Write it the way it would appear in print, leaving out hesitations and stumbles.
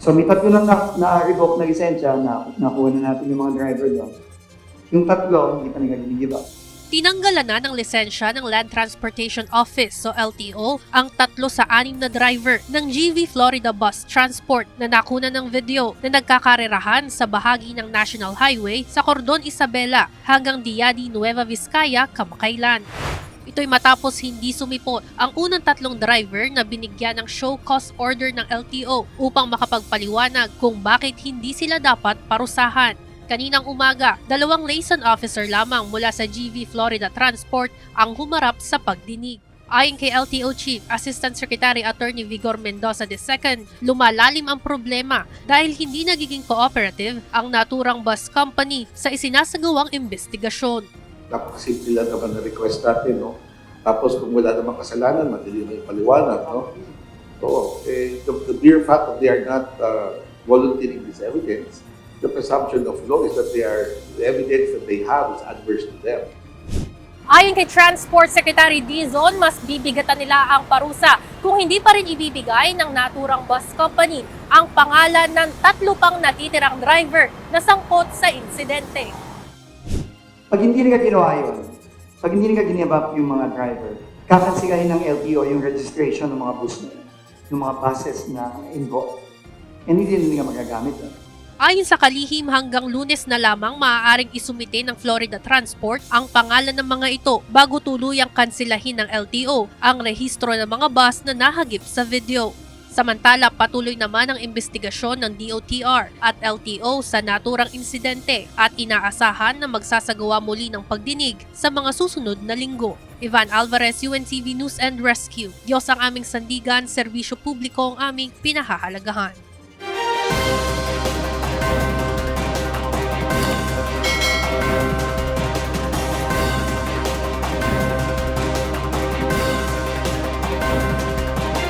So may tatlo lang na-revoke na lisensya na nakuha na natin yung mga driver doon. Yung tatlo, hindi pa nag-give up. Tinanggalan na ng lisensya ng Land Transportation Office o LTO ang 3 sa 6 na driver ng GV Florida Bus Transport na nakuna ng video na nagkakarerahan sa bahagi ng National Highway sa Cordon Isabela hanggang Diadi, Nueva Vizcaya kamakailan. Ito'y matapos hindi sumipot ang unang 3 driver na binigyan ng show cause order ng LTO upang makapagpaliwanag kung bakit hindi sila dapat parusahan. Kaninang umaga, 2 liaison officer lamang mula sa GV Florida Transport ang humarap sa pagdinig. Ayon kay LTO Chief Assistant Secretary Attorney Vigor Mendoza II, lumalalim ang problema dahil hindi nagiging cooperative ang naturang bus company sa isinasagawang investigasyon. Napakasimple lang naman na request natin, no? Tapos kung wala namang kasalanan, madali na yung paliwanag, no? So, the mere fact that they are not volunteering this evidence, the presumption of law is that the evidence that they have is adverse to them. Ayon kay Transport Secretary Dizon, mas bibigatan nila ang parusa kung hindi pa rin ibibigay ng naturang bus company ang pangalan ng 3 pang natitirang driver na sangkot sa insidente. Pag hindi nila ginawa yun, pag hindi nila ginabap yung mga driver, kakansilahin ng LTO yung registration ng mga bus na yun, yung mga buses na involved. And hindi nila magagamit yun. Ayon sa kalihim, hanggang Lunes na lamang maaaring isumite ng Florida Transport ang pangalan ng mga ito bago tuluyang kansilahin ng LTO ang rehistro ng mga bus na nahagip sa video. Samantala, patuloy naman ang investigasyon ng DOTR at LTO sa naturang insidente at inaasahan na magsasagawa muli ng pagdinig sa mga susunod na linggo. Ivan Alvarez, UNTV News and Rescue. Diyos ang aming sandigan, serbisyo publiko ang aming pinahahalagahan.